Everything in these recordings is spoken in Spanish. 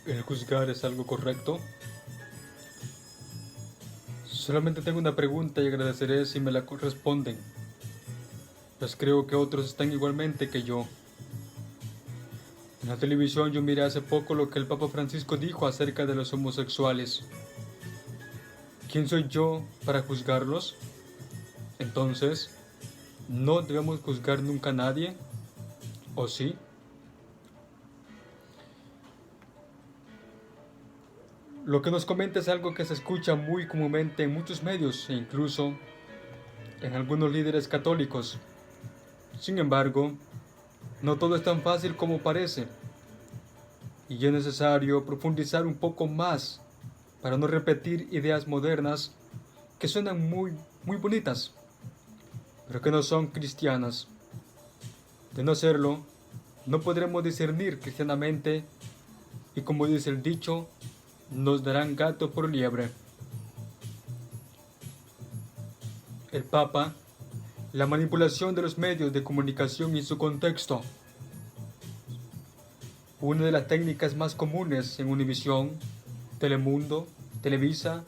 ¿El juzgar es algo correcto? Solamente tengo una pregunta y agradeceré si me la responden, pues creo que otros están igualmente que yo. En la televisión yo miré hace poco lo que el Papa Francisco dijo acerca de los homosexuales. ¿Quién soy yo para juzgarlos? Entonces, ¿no debemos juzgar nunca a nadie? ¿O sí? Lo que nos comenta es algo que se escucha muy comúnmente en muchos medios e incluso en algunos líderes católicos. Sin embargo, no todo es tan fácil como parece, y es necesario profundizar un poco más para no repetir ideas modernas que suenan muy bonitas, pero que no son cristianas. De no serlo, no podremos discernir cristianamente y, como dice el dicho, nos darán gato por liebre. El Papa, la manipulación de los medios de comunicación y su contexto. Una de las técnicas más comunes en Univisión, Telemundo, Televisa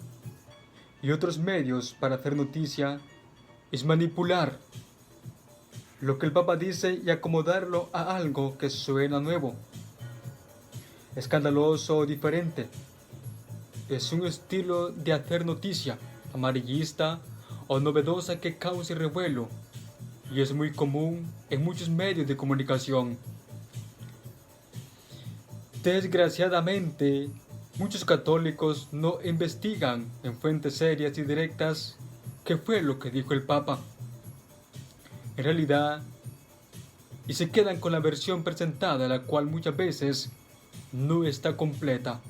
y otros medios para hacer noticia es manipular lo que el Papa dice y acomodarlo a algo que suena nuevo, escandaloso o diferente. Es un estilo de hacer noticia, amarillista o novedosa que cause revuelo, y es muy común en muchos medios de comunicación. Desgraciadamente, muchos católicos no investigan en fuentes serias y directas qué fue lo que dijo el Papa. En realidad, y se quedan con la versión presentada, la cual muchas veces no está completa,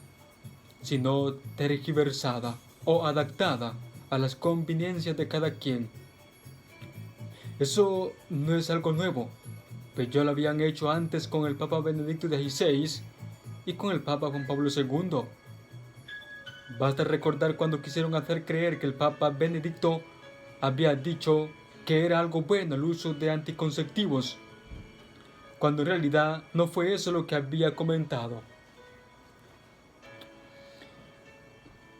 sino tergiversada o adaptada a las conveniencias de cada quien. Eso no es algo nuevo, pues ya lo habían hecho antes con el Papa Benedicto XVI y con el Papa Juan Pablo II. Basta recordar cuando quisieron hacer creer que el Papa Benedicto había dicho que era algo bueno el uso de anticonceptivos, cuando en realidad no fue eso lo que había comentado.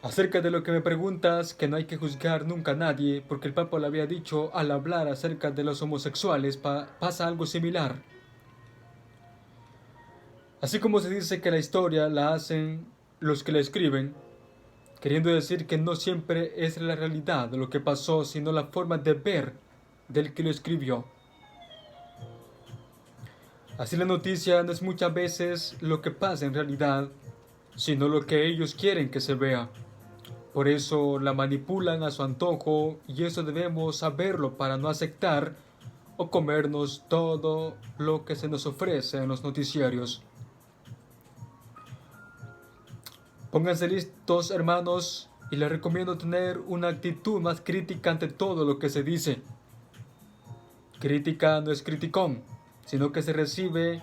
Acerca de lo que me preguntas, que no hay que juzgar nunca a nadie, porque el Papa lo había dicho al hablar acerca de los homosexuales, pasa algo similar. Así como se dice que la historia la hacen los que la escriben, queriendo decir que no siempre es la realidad de lo que pasó, sino la forma de ver del que lo escribió. Así la noticia no es muchas veces lo que pasa en realidad, sino lo que ellos quieren que se vea. Por eso la manipulan a su antojo, y eso debemos saberlo para no aceptar o comernos todo lo que se nos ofrece en los noticiarios. Pónganse listos, hermanos, y les recomiendo tener una actitud más crítica ante todo lo que se dice. Crítica no es criticón, sino que se recibe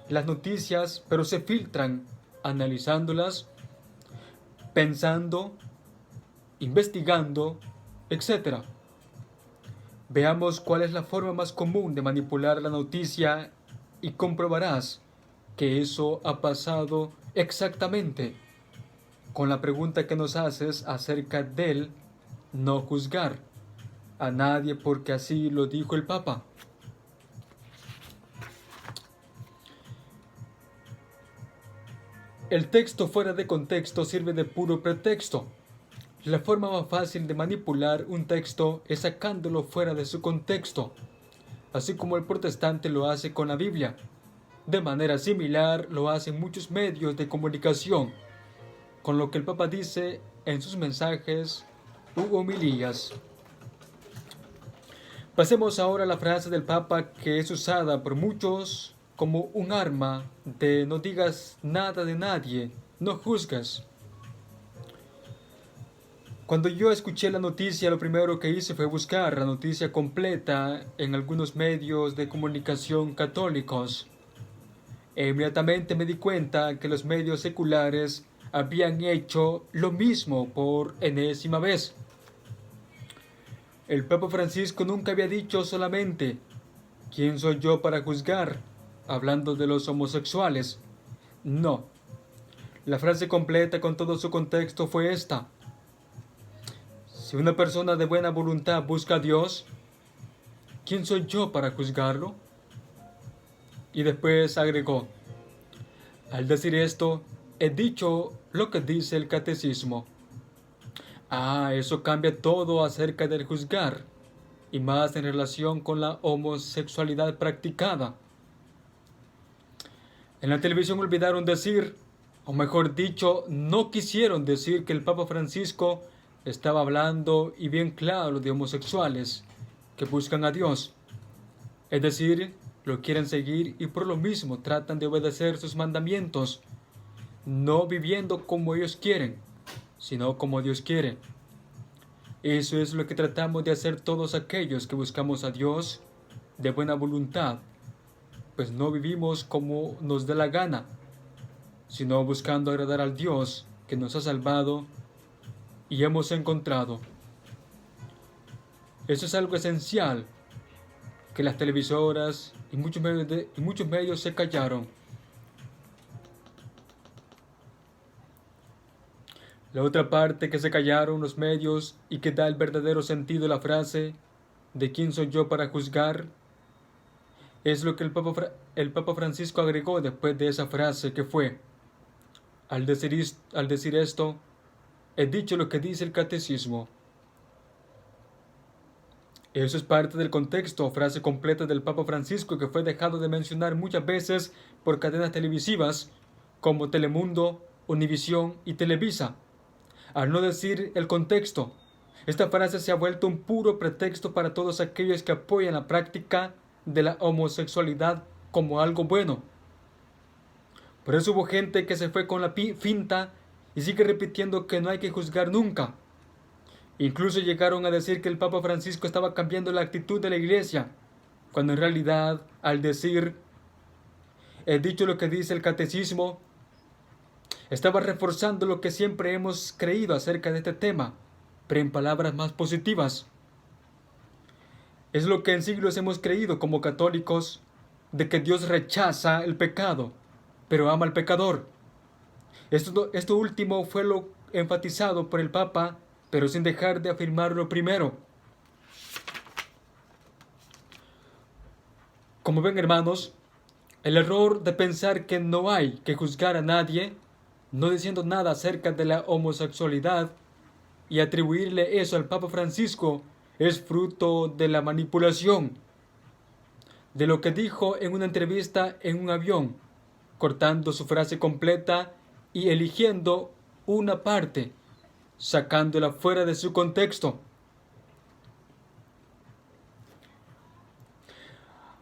las noticias, pero se filtran, analizándolas, pensando, investigando, etc. Veamos cuál es la forma más común de manipular la noticia y comprobarás que eso ha pasado exactamente con la pregunta que nos haces acerca del no juzgar a nadie porque así lo dijo el Papa. El texto fuera de contexto sirve de puro pretexto. La forma más fácil de manipular un texto es sacándolo fuera de su contexto, así como el protestante lo hace con la Biblia. De manera similar lo hacen muchos medios de comunicación, con lo que el Papa dice en sus mensajes u homilías. Pasemos ahora a la frase del Papa que es usada por muchos como un arma de no digas nada de nadie, no juzgas. Cuando yo escuché la noticia, lo primero que hice fue buscar la noticia completa en algunos medios de comunicación católicos. E inmediatamente me di cuenta que los medios seculares habían hecho lo mismo por enésima vez. El Papa Francisco nunca había dicho solamente ¿quién soy yo para juzgar? Hablando de los homosexuales. No. La frase completa con todo su contexto fue esta: si una persona de buena voluntad busca a Dios, ¿quién soy yo para juzgarlo? Y después agregó: al decir esto, he dicho lo que dice el catecismo. Eso cambia todo acerca del juzgar, y más en relación con la homosexualidad practicada. En la televisión olvidaron decir, o mejor dicho, no quisieron decir que el Papa Francisco estaba hablando y bien claro de homosexuales que buscan a Dios. Es decir, lo quieren seguir y por lo mismo tratan de obedecer sus mandamientos, no viviendo como ellos quieren, sino como Dios quiere. Eso es lo que tratamos de hacer todos aquellos que buscamos a Dios de buena voluntad, pues no vivimos como nos dé la gana, sino buscando agradar al Dios que nos ha salvado y hemos encontrado. Eso es algo esencial que las televisoras y muchos medios se callaron. La otra parte que se callaron los medios y que da el verdadero sentido a la frase ¿de quién soy yo para juzgar? Es lo que el Papa Francisco agregó después de esa frase, que fue: al decir esto, he dicho lo que dice el catecismo. Eso es parte del contexto o frase completa del Papa Francisco, que fue dejado de mencionar muchas veces por cadenas televisivas como Telemundo, Univisión y Televisa. Al no decir el contexto, esta frase se ha vuelto un puro pretexto para todos aquellos que apoyan la práctica de la homosexualidad como algo bueno. Por eso hubo gente que se fue con la finta y sigue repitiendo que no hay que juzgar nunca. Incluso llegaron a decir que el Papa Francisco estaba cambiando la actitud de la Iglesia, cuando en realidad, al decir he dicho lo que dice el catecismo, estaba reforzando lo que siempre hemos creído acerca de este tema, pero en palabras más positivas. Es lo que en siglos hemos creído como católicos, de que Dios rechaza el pecado, pero ama al pecador. Esto último fue lo enfatizado por el Papa, pero sin dejar de afirmarlo primero. Como ven, hermanos, el error de pensar que no hay que juzgar a nadie, no diciendo nada acerca de la homosexualidad, y atribuirle eso al Papa Francisco, es fruto de la manipulación, de lo que dijo en una entrevista en un avión, cortando su frase completa y eligiendo una parte, sacándola fuera de su contexto.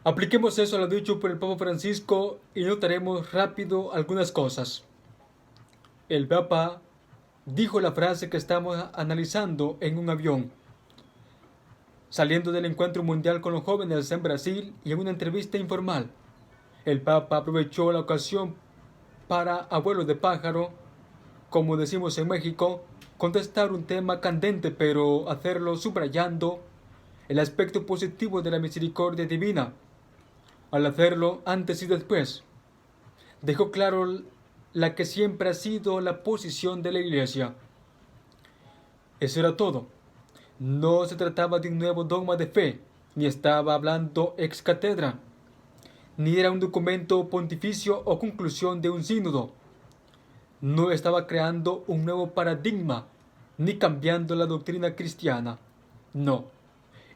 Apliquemos eso a lo dicho por el Papa Francisco y notaremos rápido algunas cosas. El Papa dijo la frase que estamos analizando en un avión, saliendo del encuentro mundial con los jóvenes en Brasil, y en una entrevista informal. El Papa aprovechó la ocasión para, a vuelo de pájaro, como decimos en México, contestar un tema candente, pero hacerlo subrayando el aspecto positivo de la misericordia divina. Al hacerlo, antes y después, dejó claro la que siempre ha sido la posición de la Iglesia. Eso era todo. No se trataba de un nuevo dogma de fe, ni estaba hablando ex cátedra, ni era un documento pontificio o conclusión de un sínodo. No estaba creando un nuevo paradigma, ni cambiando la doctrina cristiana. No,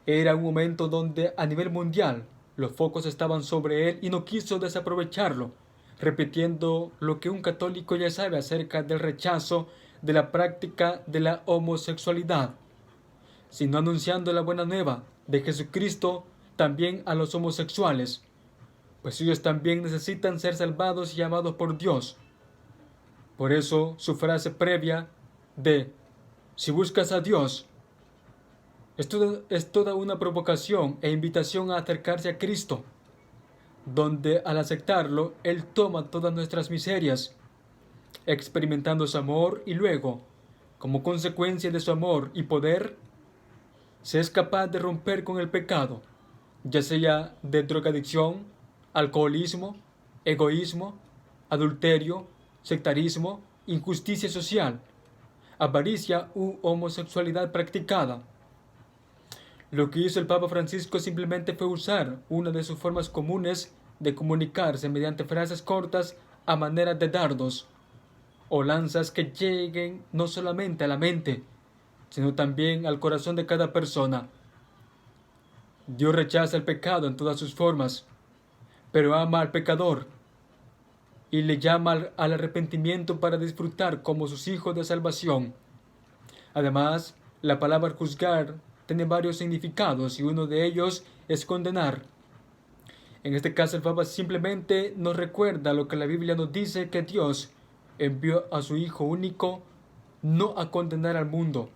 era un momento donde a nivel mundial los focos estaban sobre él y no quiso desaprovecharlo, repitiendo lo que un católico ya sabe acerca del rechazo de la práctica de la homosexualidad, sino anunciando la buena nueva de Jesucristo también a los homosexuales, pues ellos también necesitan ser salvados y amados por Dios. Por eso su frase previa de si buscas a Dios es toda una provocación e invitación a acercarse a Cristo, donde al aceptarlo Él toma todas nuestras miserias, experimentando su amor, y luego, como consecuencia de su amor y poder, se es capaz de romper con el pecado, ya sea de drogadicción, alcoholismo, egoísmo, adulterio, sectarismo injusticia social, avaricia u homosexualidad practicada. Lo que hizo el Papa Francisco simplemente fue usar una de sus formas comunes de comunicarse mediante frases cortas a manera de dardos o lanzas que lleguen no solamente a la mente, sino también al corazón de cada persona. Dios rechaza el pecado en todas sus formas, pero ama al pecador y le llama al arrepentimiento para disfrutar como sus hijos de salvación. Además, la palabra juzgar tiene varios significados y uno de ellos es condenar. En este caso el Papa simplemente nos recuerda lo que la Biblia nos dice, que Dios envió a su Hijo único no a condenar al mundo,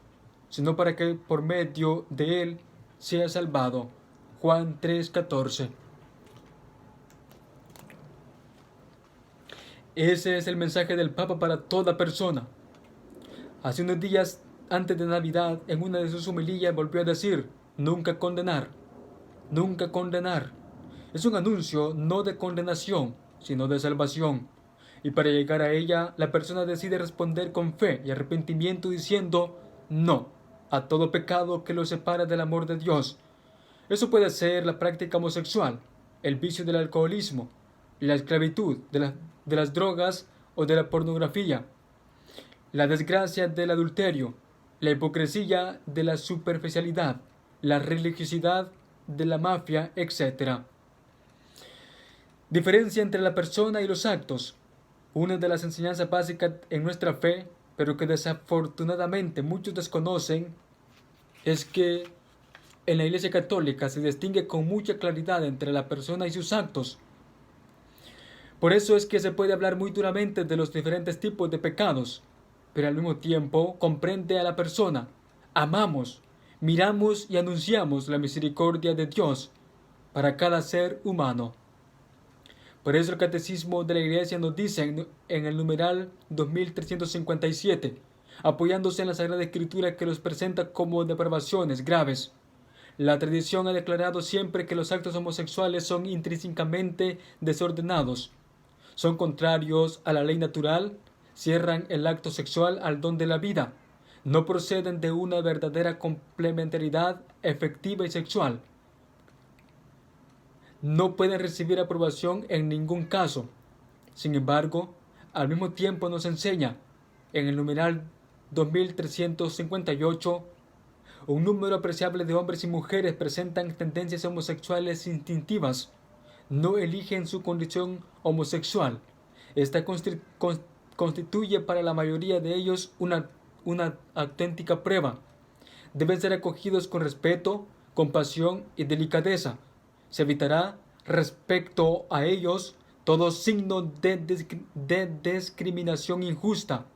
sino para que por medio de él sea salvado. Juan 3:14. Ese es el mensaje del Papa para toda persona. Hace unos días antes de Navidad, en una de sus homilías volvió a decir: nunca condenar, nunca condenar. Es un anuncio no de condenación, sino de salvación. Y para llegar a ella, la persona decide responder con fe y arrepentimiento diciendo no a todo pecado que lo separa del amor de Dios. Eso puede ser la práctica homosexual, el vicio del alcoholismo, la esclavitud de las drogas o de la pornografía, la desgracia del adulterio, la hipocresía de la superficialidad, la religiosidad de la mafia, etc. Diferencia entre la persona y los actos. Una de las enseñanzas básicas en nuestra fe, pero que desafortunadamente muchos desconocen, es que en la Iglesia Católica se distingue con mucha claridad entre la persona y sus actos. Por eso es que se puede hablar muy duramente de los diferentes tipos de pecados, pero al mismo tiempo comprende a la persona. Amamos, miramos y anunciamos la misericordia de Dios para cada ser humano. Por eso el Catecismo de la Iglesia nos dice en el numeral 2357, apoyándose en la Sagrada Escritura que los presenta como depravaciones graves. La tradición ha declarado siempre que los actos homosexuales son intrínsecamente desordenados, son contrarios a la ley natural, cierran el acto sexual al don de la vida, no proceden de una verdadera complementariedad efectiva y sexual, no pueden recibir aprobación en ningún caso. Sin embargo, al mismo tiempo nos enseña, en el numeral 2358, un número apreciable de hombres y mujeres presentan tendencias homosexuales instintivas, no eligen su condición homosexual. Esta constituye para la mayoría de ellos una auténtica prueba. Deben ser acogidos con respeto, compasión y delicadeza. Se evitará respecto a ellos todo signo de discriminación injusta.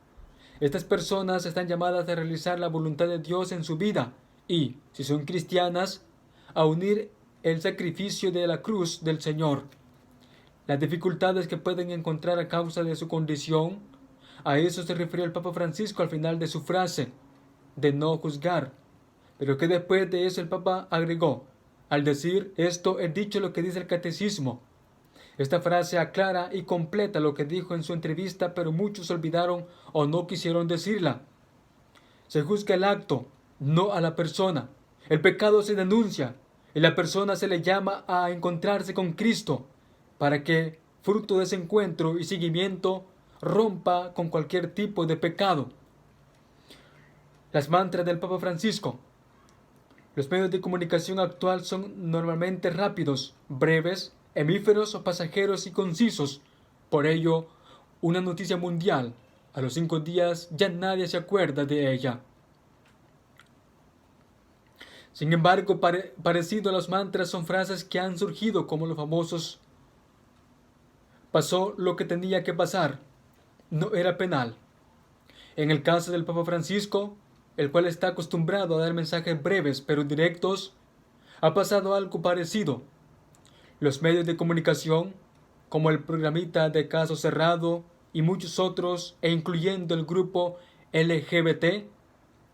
Estas personas están llamadas a realizar la voluntad de Dios en su vida y, si son cristianas, a unir el sacrificio de la cruz del Señor. Las dificultades que pueden encontrar a causa de su condición, a eso se refirió el Papa Francisco al final de su frase, de no juzgar. Pero que después de eso el Papa agregó: al decir esto he dicho lo que dice el Catecismo. Esta frase aclara y completa lo que dijo en su entrevista, pero muchos olvidaron o no quisieron decirla. Se juzga el acto, no a la persona. El pecado se denuncia y la persona se le llama a encontrarse con Cristo para que, fruto de ese encuentro y seguimiento, rompa con cualquier tipo de pecado. Las mantras del Papa Francisco. Los medios de comunicación actual son normalmente rápidos, breves, hemíferos o pasajeros y concisos. Por ello, una noticia mundial, a los 5 días ya nadie se acuerda de ella. Sin embargo, parecido a los mantras son frases que han surgido como los famosos: pasó lo que tenía que pasar, no era penal. En el caso del Papa Francisco, el cual está acostumbrado a dar mensajes breves pero directos, ha pasado algo parecido. Los medios de comunicación, como el programita de Caso Cerrado y muchos otros, e incluyendo el grupo LGBT,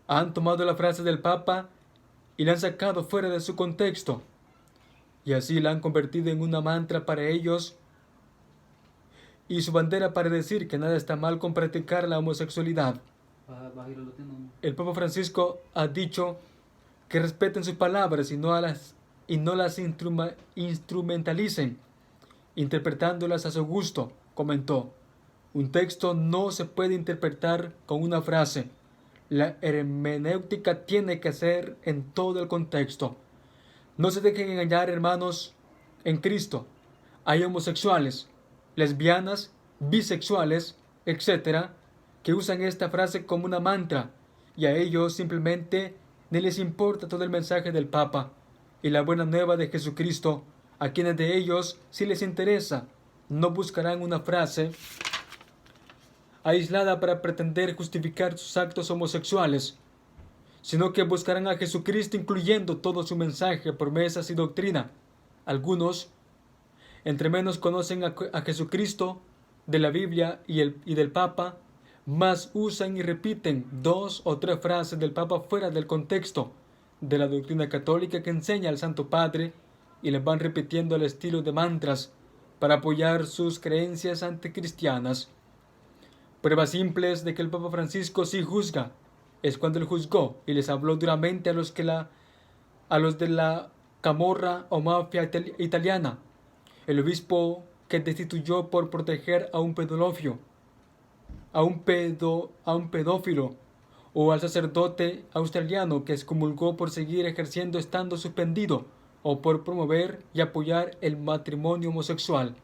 han tomado la frase del Papa y la han sacado fuera de su contexto, y así la han convertido en una mantra para ellos y su bandera para decir que nada está mal con practicar la homosexualidad. El Papa Francisco ha dicho que respeten sus palabras y no las instrumentalicen, interpretándolas a su gusto. Comentó: un texto no se puede interpretar con una frase. La hermenéutica tiene que ser en todo el contexto. No se dejen engañar, hermanos, en Cristo. Hay homosexuales, lesbianas, bisexuales, etcétera, que usan esta frase como una mantra, y a ellos simplemente ni les importa todo el mensaje del Papa y la buena nueva de Jesucristo. A quienes de ellos sí les interesa, no buscarán una frase aislada para pretender justificar sus actos homosexuales, sino que buscarán a Jesucristo incluyendo todo su mensaje, promesas y doctrina. Algunos, entre menos conocen a Jesucristo de la Biblia y del Papa, más usan y repiten 2 o 3 frases del Papa fuera del contexto de la doctrina católica que enseña el Santo Padre, y les van repitiendo al estilo de mantras para apoyar sus creencias anticristianas. Pruebas simples de que el Papa Francisco sí juzga es cuando él juzgó y les habló duramente a los de la camorra o mafia italiana, el obispo que destituyó por proteger a un pedófilo, o al sacerdote australiano que excomulgó por seguir ejerciendo estando suspendido, o por promover y apoyar el matrimonio homosexual.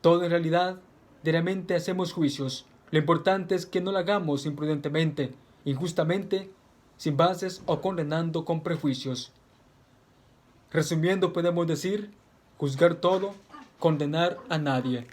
Todo en realidad, diariamente hacemos juicios. Lo importante es que no lo hagamos imprudentemente, injustamente, sin bases o condenando con prejuicios. Resumiendo, podemos decir: juzgar todo, condenar a nadie.